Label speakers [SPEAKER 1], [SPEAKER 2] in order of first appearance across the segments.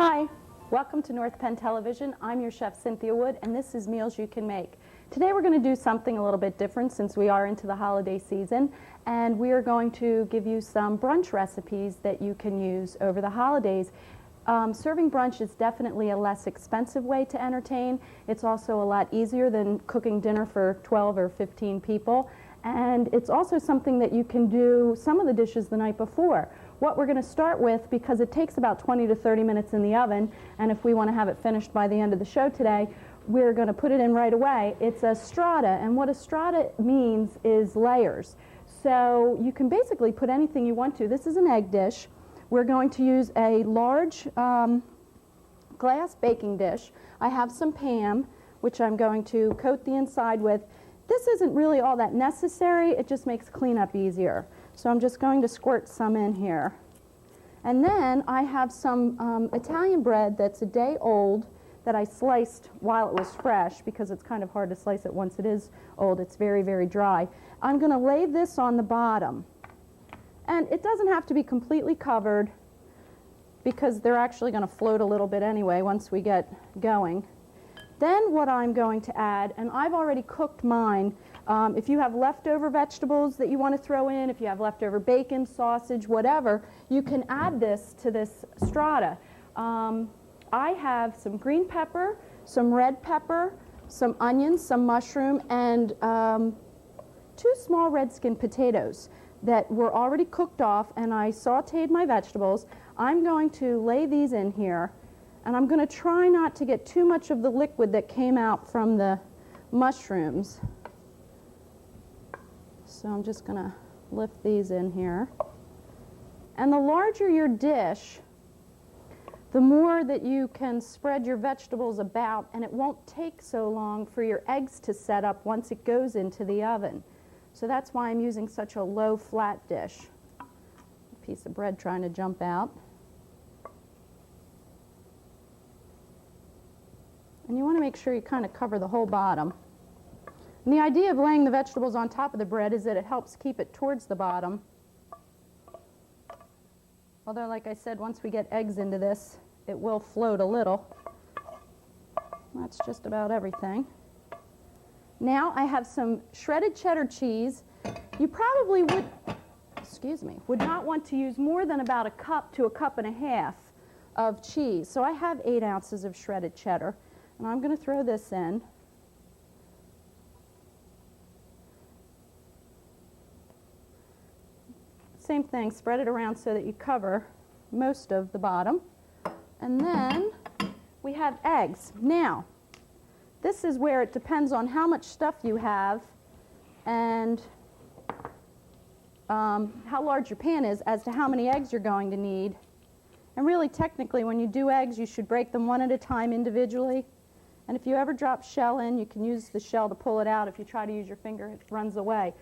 [SPEAKER 1] Hi, welcome to North Penn Television. I'm your chef Cynthia Wood, and this is Meals You Can Make. Today we're going to do something a little bit different since we are into the holiday season, and we are going to give you some brunch recipes that you can use over the holidays. Serving brunch is definitely a less expensive way to entertain. It's also a lot easier than cooking dinner for 12 or 15 people. And it's also something that you can do some of the dishes the night before. What we're going to start with, because it takes about 20 to 30 minutes in the oven, and if we want to have it finished by the end of the show today, we're going to put it in right away. It's a strata, and what a strata means is layers. So you can basically put anything you want to. This is an egg dish. We're going to use a large glass baking dish. I have some Pam, which I'm going to coat the inside with. This isn't really all that necessary. It just makes cleanup easier. So I'm just going to squirt some in here. And then I have some Italian bread that's a day old that I sliced while it was fresh, because it's kind of hard to slice it once it is old. It's very, very dry. I'm going to lay this on the bottom. And it doesn't have to be completely covered, because they're actually going to float a little bit anyway once we get going. Then what I'm going to add, and I've already cooked mine, if you have leftover vegetables that you want to throw in, if you have leftover bacon, sausage, whatever, you can add this to this strata. I have some green pepper, some red pepper, some onions, some mushroom, and 2 small red skin potatoes that were already cooked off, and I sauteed my vegetables. I'm going to lay these in here, and I'm going to try not to get too much of the liquid that came out from the mushrooms. So I'm just going to lift these in here. And the larger your dish, the more that you can spread your vegetables about, and it won't take so long for your eggs to set up once it goes into the oven. So that's why I'm using such a low flat dish. A piece of bread trying to jump out. And you want to make sure you kind of cover the whole bottom. And the idea of laying the vegetables on top of the bread is that it helps keep it towards the bottom. Although, like I said, once we get eggs into this, it will float a little. That's just about everything. Now I have some shredded cheddar cheese. You probably would not want to use more than about a cup to a cup and a half of cheese. So I have 8 ounces of shredded cheddar, and I'm going to throw this in. Same thing, spread it around so that you cover most of the bottom. And then we have eggs. Now, this is where it depends on how much stuff you have and how large your pan is as to how many eggs you're going to need. And really, technically, when you do eggs, you should break them one at a time individually. And if you ever drop shell in, you can use the shell to pull it out. If you try to use your finger, it runs away.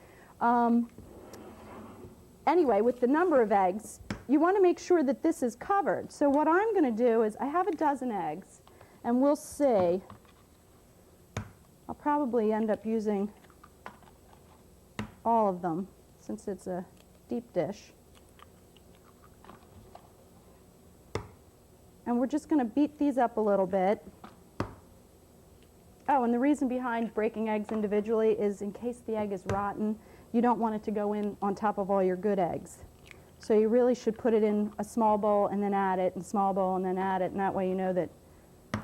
[SPEAKER 1] Anyway, with the number of eggs, you want to make sure that this is covered. So what I'm going to do is I have a dozen eggs, and we'll see. I'll probably end up using all of them since it's a deep dish. And we're just going to beat these up a little bit. Oh, and the reason behind breaking eggs individually is in case the egg is rotten, you don't want it to go in on top of all your good eggs. So you really should put it in a small bowl and then add it, and small bowl and then add it, and that way you know that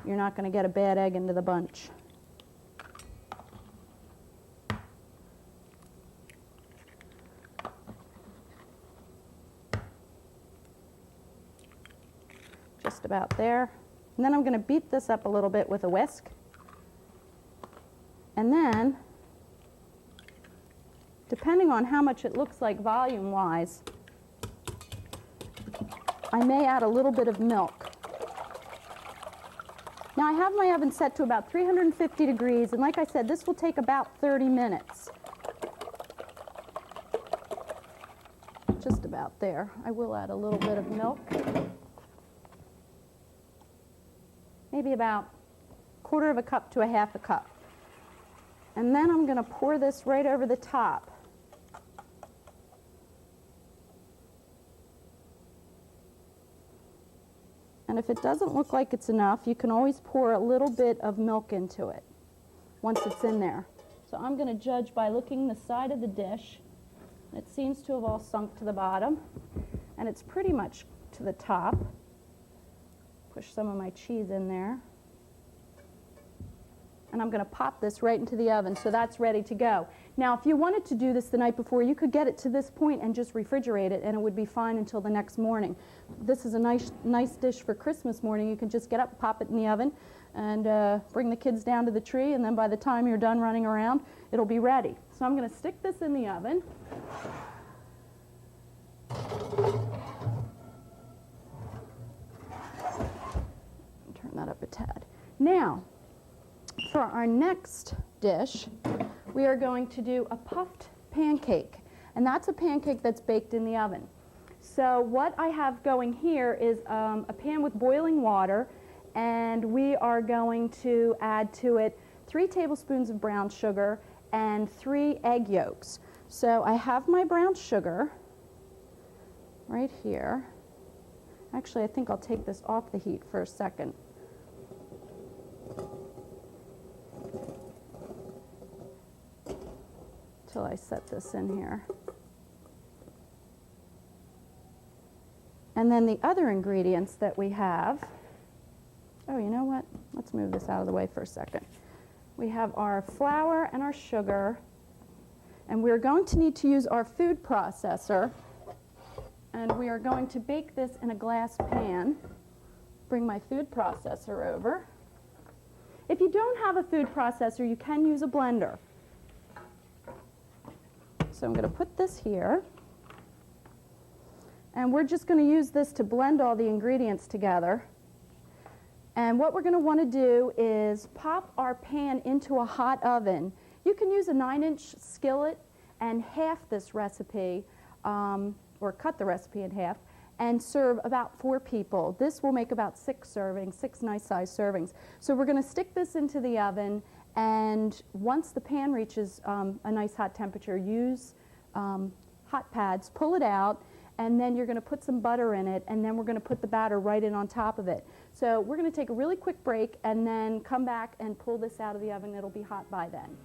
[SPEAKER 1] you're not going to get a bad egg into the bunch. Just about there. And then I'm going to beat this up a little bit with a whisk. And then, depending on how much it looks like volume-wise, I may add a little bit of milk. Now I have my oven set to about 350 degrees, and like I said, this will take about 30 minutes. Just about there. I will add a little bit of milk. Maybe about 1/4 cup to 1/2 cup. And then I'm going to pour this right over the top. And if it doesn't look like it's enough, you can always pour a little bit of milk into it once it's in there. So I'm going to judge by looking the side of the dish. It seems to have all sunk to the bottom, and it's pretty much to the top. Push some of my cheese in there. And I'm going to pop this right into the oven, so that's ready to go. Now, if you wanted to do this the night before, you could get it to this point and just refrigerate it, and it would be fine until the next morning. This is a nice dish for Christmas morning. You can just get up, pop it in the oven, and bring the kids down to the tree, and then by the time you're done running around, it'll be ready. So I'm going to stick this in the oven. Turn that up a tad. Now, for our next dish, we are going to do a puffed pancake, and that's a pancake that's baked in the oven. So what I have going here is a pan with boiling water, and we are going to add to it 3 tablespoons of brown sugar and 3 egg yolks. So I have my brown sugar right here. Actually, I think I'll take this off the heat for a second. Till I set this in here. And then the other ingredients that we have, oh, you know what? Let's move this out of the way for a second. We have our flour and our sugar, and we're going to need to use our food processor, and we are going to bake this in a glass pan. Bring my food processor over. If you don't have a food processor, you can use a blender. So I'm going to put this here, and we're just going to use this to blend all the ingredients together. And what we're going to want to do is pop our pan into a hot oven. You can use a 9-inch skillet and half this recipe, or cut the recipe in half, and serve about 4 people. This will make about 6 servings, 6 nice-sized servings. So we're going to stick this into the oven, and once the pan reaches a nice hot temperature, use hot pads, pull it out, and then you're going to put some butter in it, and then we're going to put the batter right in on top of it. So we're going to take a really quick break and then come back and pull this out of the oven. It'll be hot by then.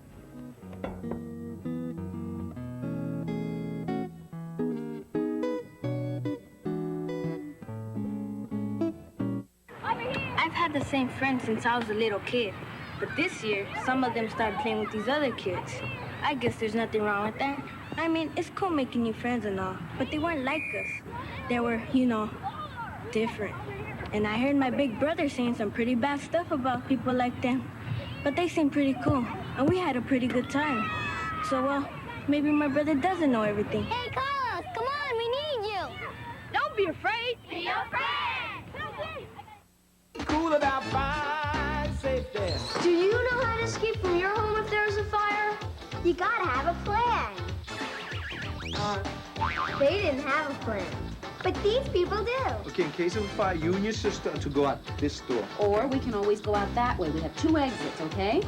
[SPEAKER 2] I've had the same friends since I was a little kid, but this year, some of them started playing with these other kids. I guess there's nothing wrong with that. I mean, it's cool making new friends and all, but they weren't like us. They were, you know, different. And I heard my big brother saying some pretty bad stuff about people like them. But they seemed pretty cool, and we had a pretty good time. So, well, maybe my brother doesn't know everything.
[SPEAKER 3] Hey, Carlos, come on, we need you.
[SPEAKER 2] Don't be afraid.
[SPEAKER 3] Be your friend.
[SPEAKER 4] Cool about fire safety.
[SPEAKER 3] Do you know how to escape from your home if there's a fire? You gotta have a plan. They didn't have a plan, but these people do.
[SPEAKER 4] Okay, in case of a fire, you and your sister are to go out this door.
[SPEAKER 5] Or we can always go out that way. We have 2 exits, okay?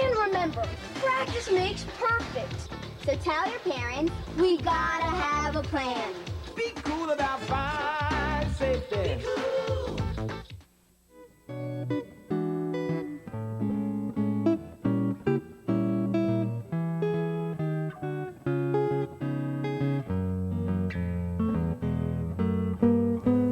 [SPEAKER 3] And remember, practice makes perfect. So tell your parents, we gotta have a plan.
[SPEAKER 4] Be cool about fire safety. Be cool.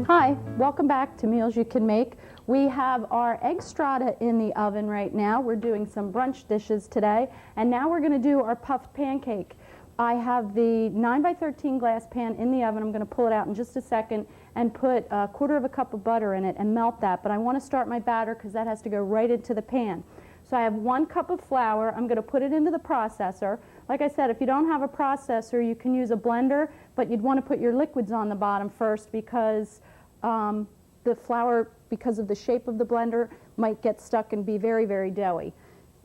[SPEAKER 1] Hi, welcome back to Meals You Can Make. We have our egg strata in the oven right now. We're doing some brunch dishes today, and now we're going to do our puffed pancake. I have the 9x13 glass pan in the oven. I'm going to pull it out in just a second and put 1/4 cup of butter in it and melt that, but I want to start my batter because that has to go right into the pan. So I have 1 cup of flour. I'm going to put it into the processor. Like I said, if you don't have a processor, you can use a blender, but you'd want to put your liquids on the bottom first because the flour, because of the shape of the blender, might get stuck and be very, very doughy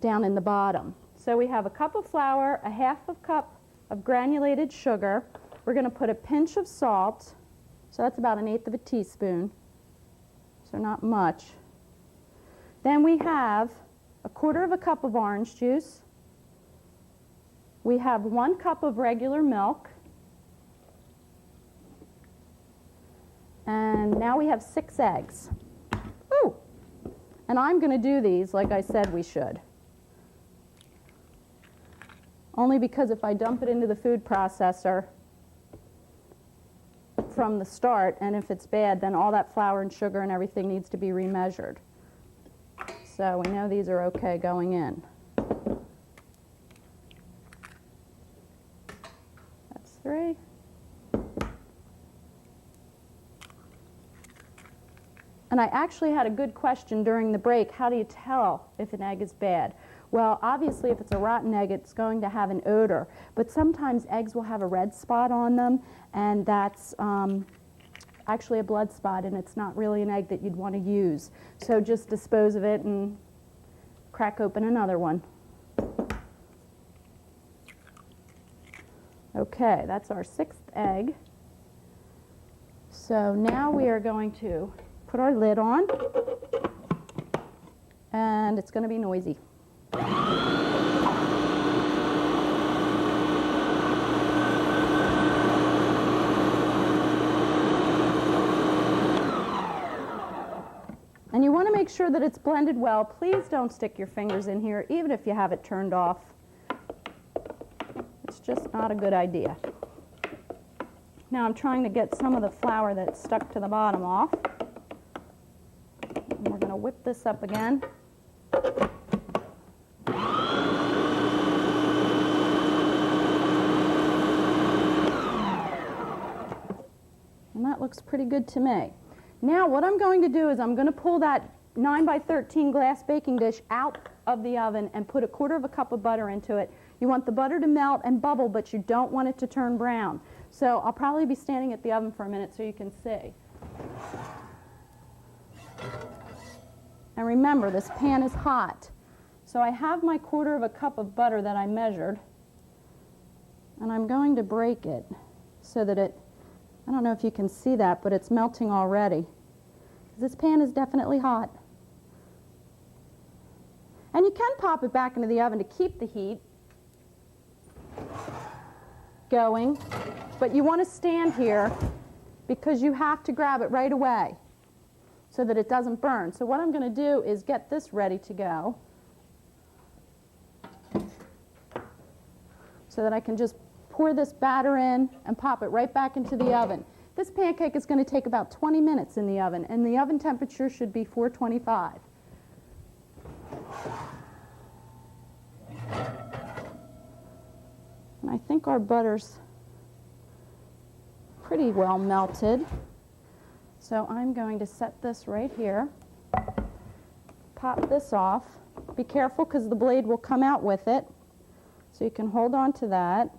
[SPEAKER 1] down in the bottom. So we have a cup of flour, a 1/2 cup of granulated sugar. We're going to put a pinch of salt, so that's about 1/8 teaspoon, so not much. Then we have a 1/4 cup of orange juice. We have 1 cup of regular milk. And now we have 6 eggs. Ooh! And I'm going to do these like I said we should. Only because if I dump it into the food processor from the start, and if it's bad, then all that flour and sugar and everything needs to be remeasured. So we know these are okay going in. That's 3. And I actually had a good question during the break. How do you tell if an egg is bad? Well, obviously, if it's a rotten egg, it's going to have an odor. But sometimes eggs will have a red spot on them, and that's actually a blood spot, and it's not really an egg that you'd want to use. So just dispose of it and crack open another one. Okay, that's our 6th egg. So now we are going to put our lid on, and it's going to be noisy. And you want to make sure that it's blended well. Please don't stick your fingers in here, even if you have it turned off. It's just not a good idea. Now I'm trying to get some of the flour that's stuck to the bottom off. And we're going to whip this up again. And that looks pretty good to me. Now what I'm going to do is I'm going to pull that 9 by 13 glass baking dish out of the oven and put 1/4 cup of butter into it. You want the butter to melt and bubble, but you don't want it to turn brown. So I'll probably be standing at the oven for a minute so you can see. And remember, this pan is hot. So I have my 1/4 cup of butter that I measured, and I'm going to break it so that I don't know if you can see that, but it's melting already. This pan is definitely hot. And you can pop it back into the oven to keep the heat going, but you want to stand here because you have to grab it right away so that it doesn't burn. So what I'm going to do is get this ready to go so that I can just pour this batter in and pop it right back into the oven. This pancake is going to take about 20 minutes in the oven, and the oven temperature should be 425. And I think our butter's pretty well melted. So I'm going to set this right here, pop this off. Be careful because the blade will come out with it, so you can hold on to that.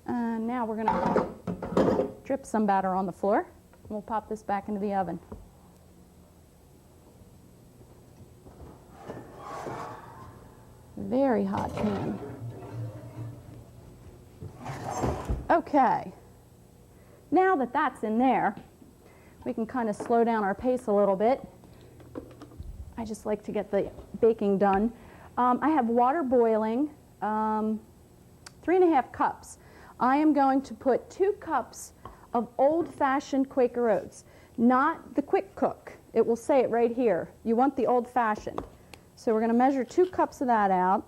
[SPEAKER 1] And now we're going to drip some batter on the floor, and we'll pop this back into the oven. Very hot pan. Okay, now that that's in there, we can kind of slow down our pace a little bit. I just like to get the baking done. I have water boiling, 3½ cups. I am going to put 2 cups of old-fashioned Quaker oats, not the quick cook. It will say it right here. You want the old-fashioned. So we're going to measure 2 cups of that out.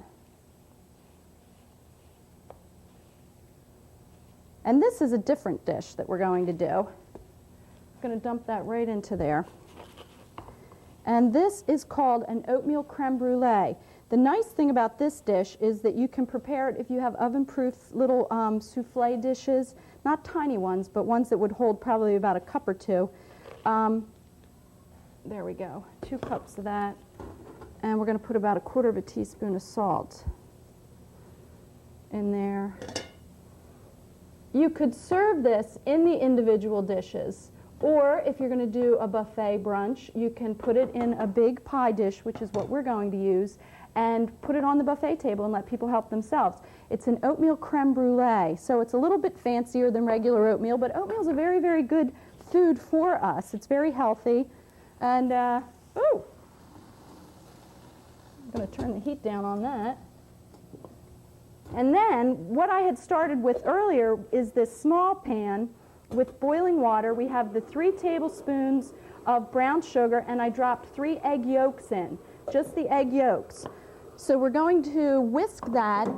[SPEAKER 1] And this is a different dish that we're going to do. I'm going to dump that right into there. And this is called an oatmeal creme brulee. The nice thing about this dish is that you can prepare it if you have oven-proof little souffle dishes, not tiny ones, but ones that would hold probably about a cup or 2. There we go, 2 cups of that. And we're going to put about 1/4 teaspoon of salt in there. You could serve this in the individual dishes, or if you're going to do a buffet brunch, you can put it in a big pie dish, which is what we're going to use, and put it on the buffet table and let people help themselves. It's an oatmeal creme brulee, so it's a little bit fancier than regular oatmeal, but oatmeal is a very, very good food for us. It's very healthy. And, ooh, I'm going to turn the heat down on that. And then what I had started with earlier is this small pan with boiling water. We have the 3 tablespoons of brown sugar, and I dropped 3 egg yolks in, just the egg yolks. So we're going to whisk that,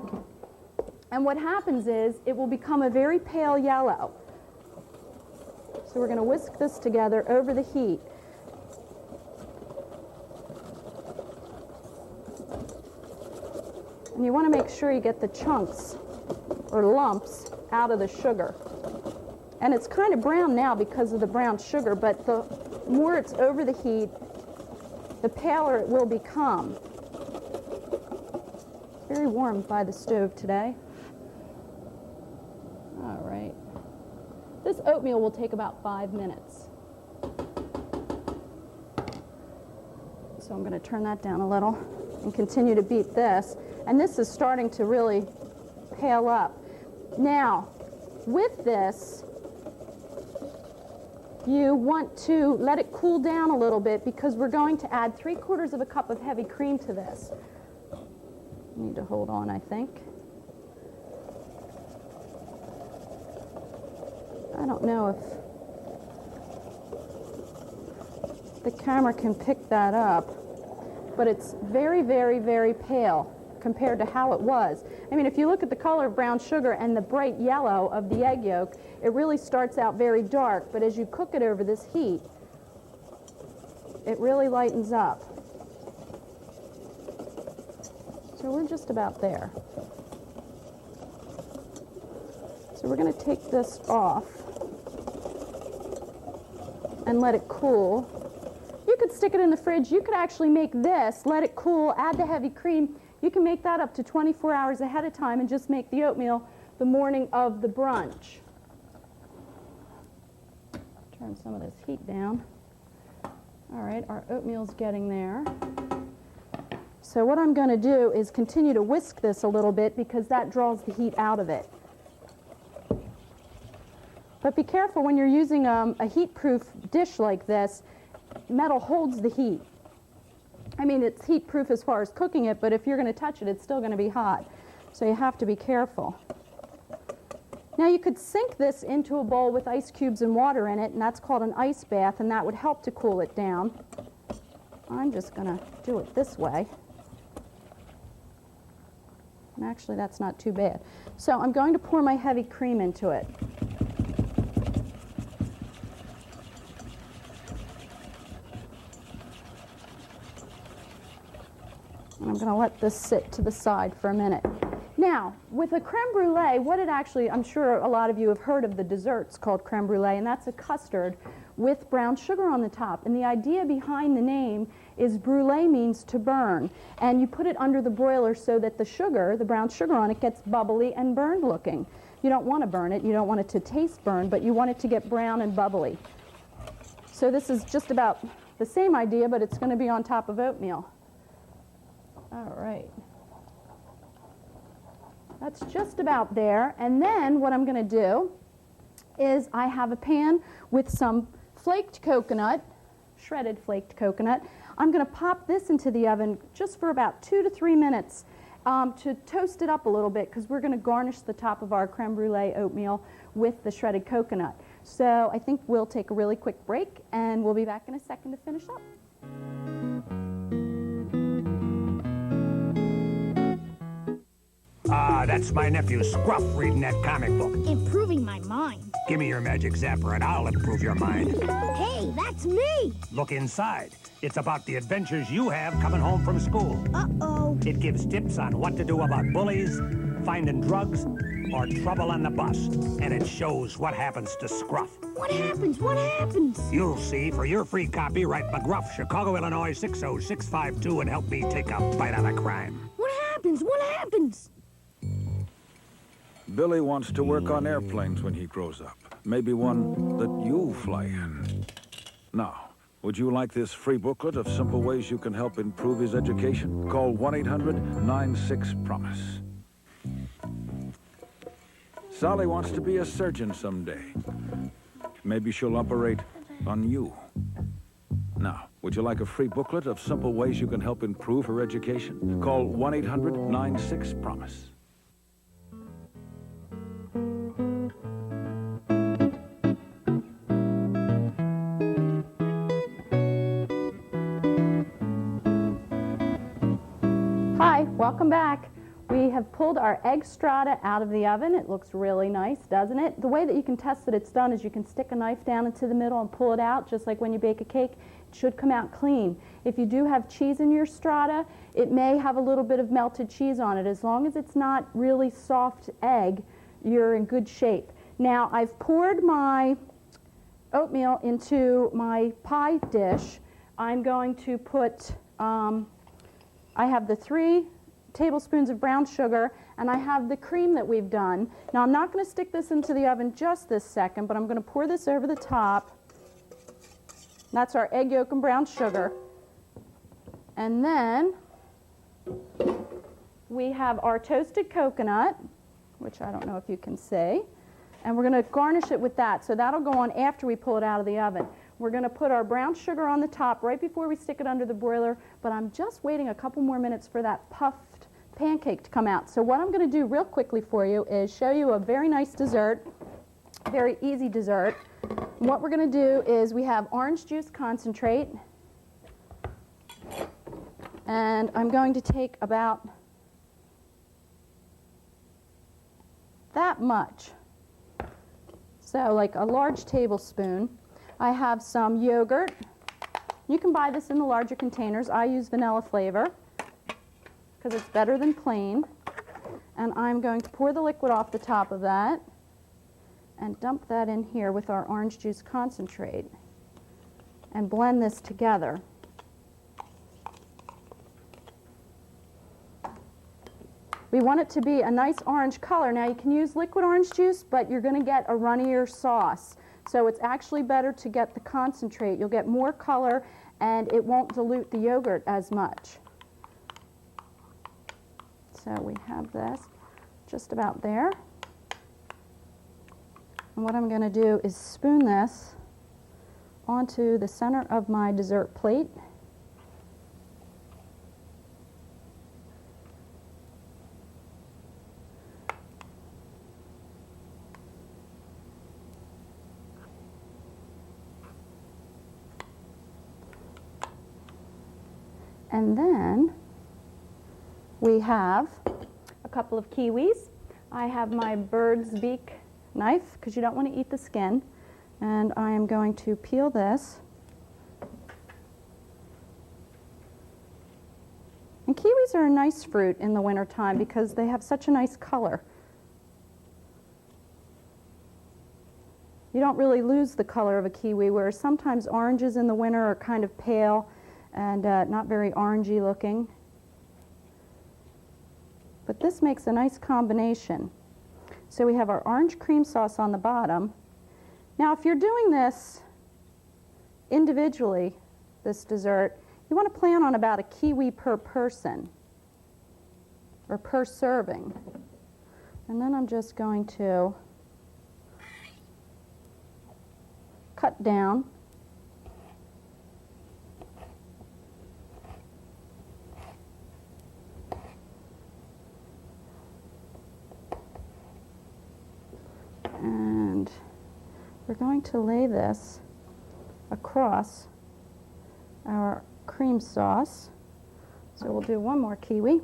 [SPEAKER 1] and what happens is it will become a very pale yellow. So we're going to whisk this together over the heat. And you want to make sure you get the chunks or lumps out of the sugar. And it's kind of brown now because of the brown sugar, but the more it's over the heat, the paler it will become. It's very warm by the stove today. All right. This oatmeal will take about 5 minutes. So I'm going to turn that down a little and continue to beat this. And this is starting to really pale up. Now, with this, you want to let it cool down a little bit because we're going to add 3/4 of a cup of heavy cream to this. Need to hold on, I think. I don't know if the camera can pick that up, but it's very, very, very pale compared to how it was. I mean, if you look at the color of brown sugar and the bright yellow of the egg yolk, it really starts out very dark, but as you cook it over this heat, it really lightens up. So we're just about there. So we're going to take this off and let it cool. You could stick it in the fridge. You could actually make this, let it cool, add the heavy cream. You can make that up to 24 hours ahead of time and just make the oatmeal the morning of the brunch. Turn some of this heat down. All right, our oatmeal's getting there. So what I'm going to do is continue to whisk this a little bit because that draws the heat out of it. But be careful when you're using a heat-proof dish like this. Metal holds the heat. I mean, it's heat-proof as far as cooking it, but if you're going to touch it, it's still going to be hot. So you have to be careful. Now you could sink this into a bowl with ice cubes and water in it, and that's called an ice bath, and that would help to cool it down. I'm just going to do it this way. And actually, that's not too bad. So I'm going to pour my heavy cream into it. And I'm going to let this sit to the side for a minute. Now, with a creme brulee, what it actually, I'm sure a lot of you have heard of the desserts called creme brulee, and that's a custard with brown sugar on the top. And the idea behind the name is brulee means to burn. And you put it under the broiler so that the sugar, the brown sugar on it, gets bubbly and burned looking. You don't want to burn it. You don't want it to taste burned, but you want it to get brown and bubbly. So this is just about the same idea, but it's going to be on top of oatmeal. All right. That's just about there. And then what I'm going to do is I have a pan with some flaked coconut, shredded flaked coconut. I'm going to pop this into the oven just for about 2 to 3 minutes to toast it up a little bit because we're going to garnish the top of our creme brulee oatmeal with the shredded coconut. So I think we'll take a really quick break and we'll be back in a second to finish up.
[SPEAKER 6] Ah, that's my nephew Scruff reading that comic book.
[SPEAKER 3] Improving my mind.
[SPEAKER 6] Give me your magic zapper and I'll improve your mind.
[SPEAKER 3] Hey, that's me.
[SPEAKER 6] Look inside. It's about the adventures you have coming home from school.
[SPEAKER 3] Uh-oh.
[SPEAKER 6] It gives tips on what to do about bullies, finding drugs, or trouble on the bus. And it shows what happens to Scruff.
[SPEAKER 3] What happens? What happens?
[SPEAKER 6] You'll see. For your free copy, write McGruff, Chicago, Illinois, 60652 and help me take a bite out of crime.
[SPEAKER 3] What happens? What happens?
[SPEAKER 7] Billy wants to work on airplanes when he grows up. Maybe one that you fly in. Now, would you like this free booklet of simple ways you can help improve his education? Call 1-800-96-PROMISE. Sally wants to be a surgeon someday. Maybe she'll operate on you. Now, would you like a free booklet of simple ways you can help improve her education? Call 1-800-96-PROMISE.
[SPEAKER 1] Welcome back. We have pulled our egg strata out of the oven. It looks really nice, doesn't it? The way that you can test that it's done is you can stick a knife down into the middle and pull it out, just like when you bake a cake. It should come out clean. If you do have cheese in your strata, it may have a little bit of melted cheese on it. As long as it's not really soft egg, you're in good shape. Now, I've poured my oatmeal into my pie dish. I'm going to put, I have the 3 tablespoons of brown sugar, and I have the cream that we've done. Now, I'm not going to stick this into the oven just this second, but I'm going to pour this over the top. That's our egg yolk and brown sugar. And then we have our toasted coconut, which I don't know if you can see. And we're going to garnish it with that. So that'll go on after we pull it out of the oven. We're going to put our brown sugar on the top right before we stick it under the broiler, but I'm just waiting a couple more minutes for that puffed pancake to come out. So what I'm going to do real quickly for you is show you a very nice dessert, very easy dessert. And what we're going to do is we have orange juice concentrate, and I'm going to take about that much. So like a large tablespoon. I have some yogurt. You can buy this in the larger containers. I use vanilla flavor because it's better than plain. And I'm going to pour the liquid off the top of that and dump that in here with our orange juice concentrate and blend this together. We want it to be a nice orange color. Now you can use liquid orange juice, but you're going to get a runnier sauce. So it's actually better to get the concentrate. You'll get more color and it won't dilute the yogurt as much. So we have this just about there. And what I'm going to do is spoon this onto the center of my dessert plate. And then we have a couple of kiwis. I have my bird's beak knife because you don't want to eat the skin. And I am going to peel this. And kiwis are a nice fruit in the wintertime because they have such a nice color. You don't really lose the color of a kiwi, whereas sometimes oranges in the winter are kind of pale and not very orangey looking. But this makes a nice combination. So we have our orange cream sauce on the bottom. Now if you're doing this individually, this dessert, you want to plan on about a kiwi per person or per serving. And then I'm just going to cut down and we're going to lay this across our cream sauce. So we'll do one more kiwi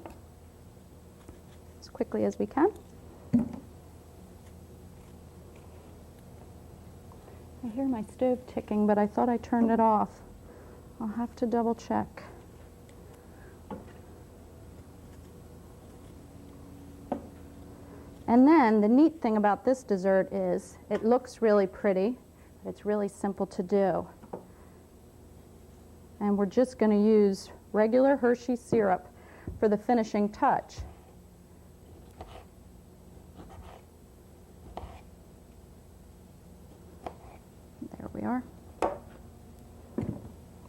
[SPEAKER 1] as quickly as we can. I hear my stove ticking, but I thought I turned it off. I'll have to double check. And then the neat thing about this dessert is it looks really pretty, but it's really simple to do. And we're just going to use regular Hershey syrup for the finishing touch. There we are.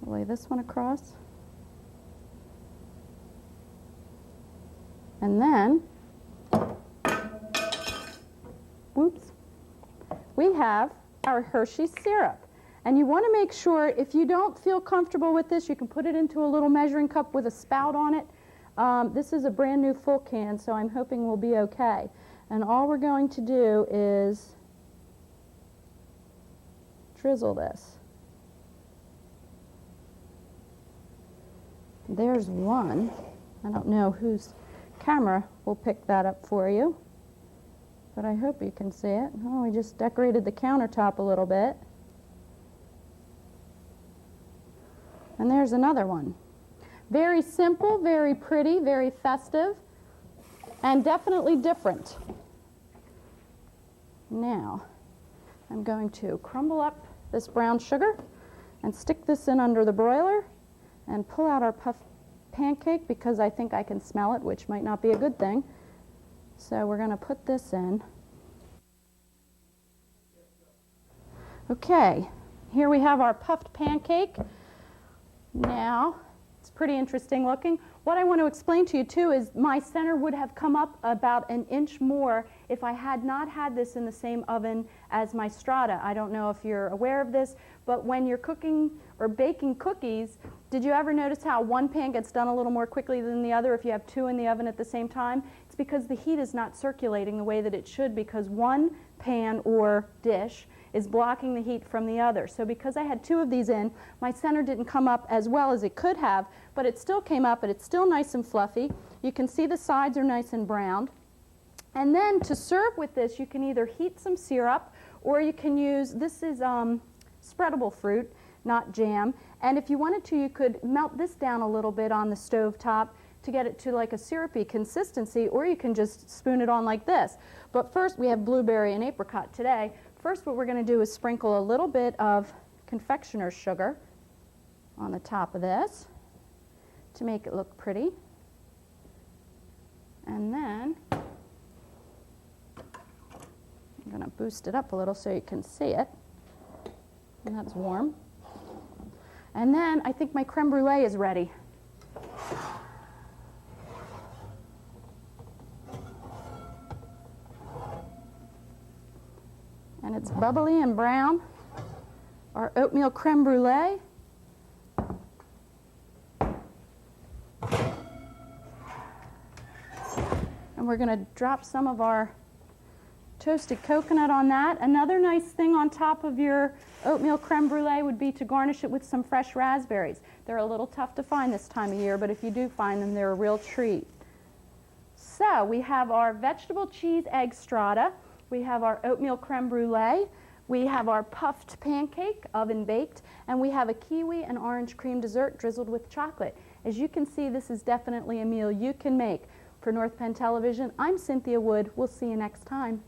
[SPEAKER 1] We'll lay this one across. And then whoops, we have our Hershey syrup. And you want to make sure, if you don't feel comfortable with this, you can put it into a little measuring cup with a spout on it. This is a brand new full can, so I'm hoping we'll be okay. And all we're going to do is drizzle this. There's one. I don't know whose camera will pick that up for you, but I hope you can see it. Oh, we just decorated the countertop a little bit. And there's another one. Very simple, very pretty, very festive, and definitely different. Now, I'm going to crumble up this brown sugar and stick this in under the broiler and pull out our puffed pancake because I think I can smell it, which might not be a good thing. So we're going to put this in. Okay, here we have our puffed pancake. Now, it's pretty interesting looking. What I want to explain to you too is my center would have come up about an inch more if I had not had this in the same oven as my strata. I don't know if you're aware of this, but when you're cooking or baking cookies, did you ever notice how one pan gets done a little more quickly than the other if you have two in the oven at the same time? It's because the heat is not circulating the way that it should, because one pan or dish is blocking the heat from the other. So because I had two of these in, my center didn't come up as well as it could have, but it still came up and it's still nice and fluffy. You can see the sides are nice and browned. And then to serve with this, you can either heat some syrup or you can use, this is spreadable fruit, not jam. And if you wanted to, you could melt this down a little bit on the stove top to get it to like a syrupy consistency, or you can just spoon it on like this. But first, we have blueberry and apricot today. First, what we're going to do is sprinkle a little bit of confectioner's sugar on the top of this to make it look pretty. And then I'm going to boost it up a little so you can see it. And that's warm. And then I think my creme brulee is ready. And it's bubbly and brown. Our oatmeal creme brulee. And we're going to drop some of our toasted coconut on that. Another nice thing on top of your oatmeal creme brulee would be to garnish it with some fresh raspberries. They're a little tough to find this time of year, but if you do find them, they're a real treat. So we have our vegetable cheese egg strata. We have our oatmeal creme brulee. We have our puffed pancake, oven baked, and we have a kiwi and orange cream dessert drizzled with chocolate. As you can see, this is definitely a meal you can make. For North Penn Television, I'm Cynthia Wood. We'll see you next time.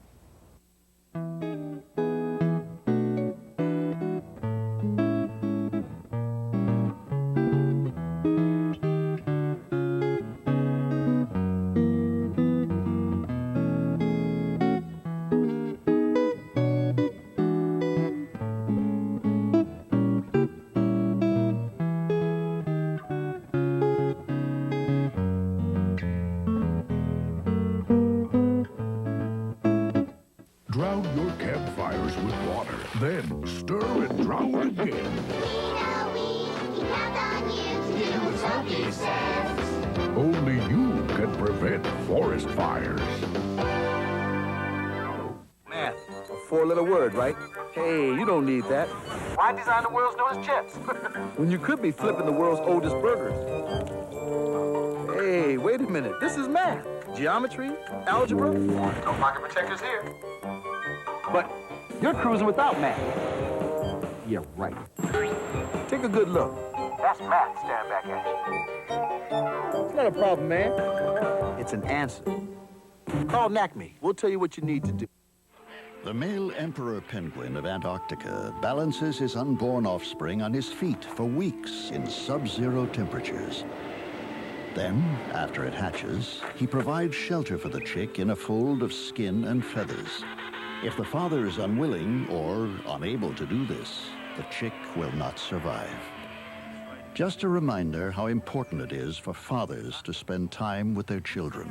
[SPEAKER 8] Drown your campfires with water, then stir and drown again.
[SPEAKER 3] We count on you to do what Smokey says.
[SPEAKER 8] Only you can prevent forest fires.
[SPEAKER 9] Math, a four-letter word, right? Hey, you don't need that.
[SPEAKER 10] Why design the world's newest chips?
[SPEAKER 9] When you could be flipping the world's oldest burgers. Hey, wait a minute. This is math. Geometry, algebra.
[SPEAKER 10] No pocket protectors here.
[SPEAKER 9] But you're cruising without math. Yeah, right. Take a good look.
[SPEAKER 10] That's math staring back at you.
[SPEAKER 9] It's not a problem, man. It's an answer. Call NACME. We'll tell you what you need to do.
[SPEAKER 11] The male emperor penguin of Antarctica balances his unborn offspring on his feet for weeks in sub-zero temperatures. Then, after it hatches, he provides shelter for the chick in a fold of skin and feathers. If the father is unwilling or unable to do this, the chick will not survive. Just a reminder how important it is for fathers to spend time with their children.